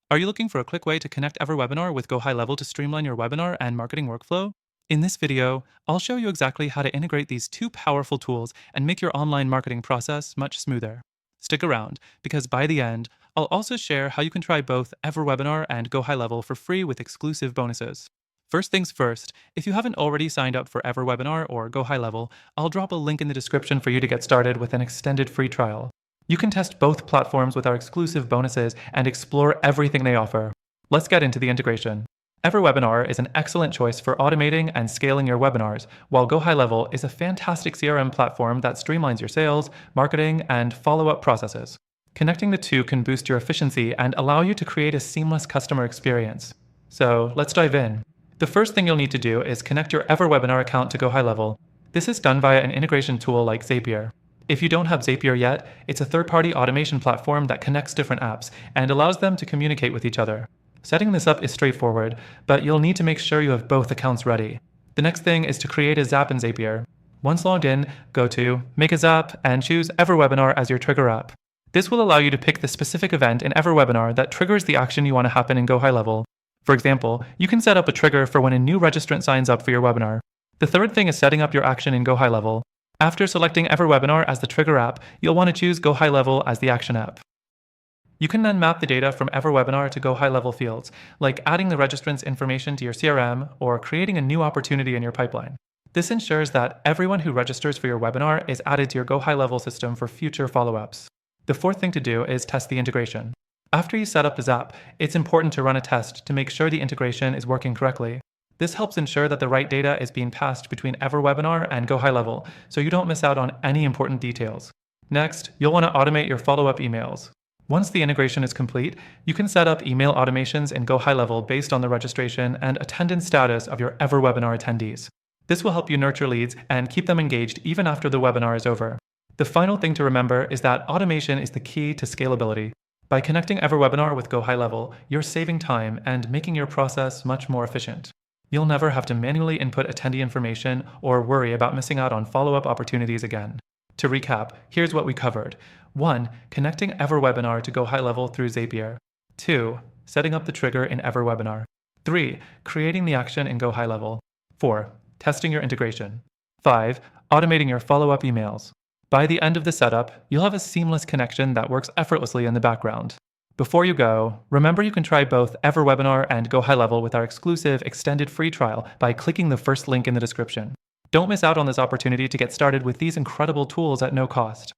Are you looking for a quick way to connect EverWebinar with GoHighLevel to streamline your webinar and marketing workflow? In this video, I'll show you exactly how to integrate these two powerful tools and make your online marketing process much smoother. Stick around, because by the end, I'll also share how you can try both EverWebinar and GoHighLevel for free with exclusive bonuses. First things first, if you haven't already signed up for EverWebinar or GoHighLevel, I'll drop a link in the description for you to get started with an extended free trial. You can test both platforms with our exclusive bonuses and explore everything they offer. Let's get into the integration. EverWebinar is an excellent choice for automating and scaling your webinars, while GoHighLevel is a fantastic CRM platform that streamlines your sales, marketing, and follow-up processes. Connecting the two can boost your efficiency and allow you to create a seamless customer experience. So let's dive in. The first thing you'll need to do is connect your EverWebinar account to GoHighLevel. This is done via an integration tool like Zapier. If you don't have Zapier yet, it's a third-party automation platform that connects different apps and allows them to communicate with each other. Setting this up is straightforward, but you'll need to make sure you have both accounts ready. The next thing is to create a Zap in Zapier. Once logged in, go to Make a Zap and choose EverWebinar as your trigger app. This will allow you to pick the specific event in EverWebinar that triggers the action you want to happen in GoHighLevel. For example, you can set up a trigger for when a new registrant signs up for your webinar. The third thing is setting up your action in GoHighLevel. After selecting EverWebinar as the trigger app, you'll want to choose GoHighLevel as the action app. You can then map the data from EverWebinar to GoHighLevel fields, like adding the registrant's information to your CRM or creating a new opportunity in your pipeline. This ensures that everyone who registers for your webinar is added to your GoHighLevel system for future follow-ups. The fourth thing to do is test the integration. After you set up the Zap, it's important to run a test to make sure the integration is working correctly. This helps ensure that the right data is being passed between EverWebinar and GoHighLevel, so you don't miss out on any important details. Next, you'll want to automate your follow-up emails. Once the integration is complete, you can set up email automations in GoHighLevel based on the registration and attendance status of your EverWebinar attendees. This will help you nurture leads and keep them engaged even after the webinar is over. The final thing to remember is that automation is the key to scalability. By connecting EverWebinar with GoHighLevel, you're saving time and making your process much more efficient. You'll never have to manually input attendee information or worry about missing out on follow-up opportunities again. To recap, here's what we covered. 1. Connecting EverWebinar to GoHighLevel through Zapier. 2. Setting up the trigger in EverWebinar. 3. Creating the action in GoHighLevel. 4. Testing your integration. 5. Automating your follow-up emails. By the end of the setup, you'll have a seamless connection that works effortlessly in the background. Before you go, remember you can try both EverWebinar and GoHighLevel with our exclusive extended free trial by clicking the first link in the description. Don't miss out on this opportunity to get started with these incredible tools at no cost.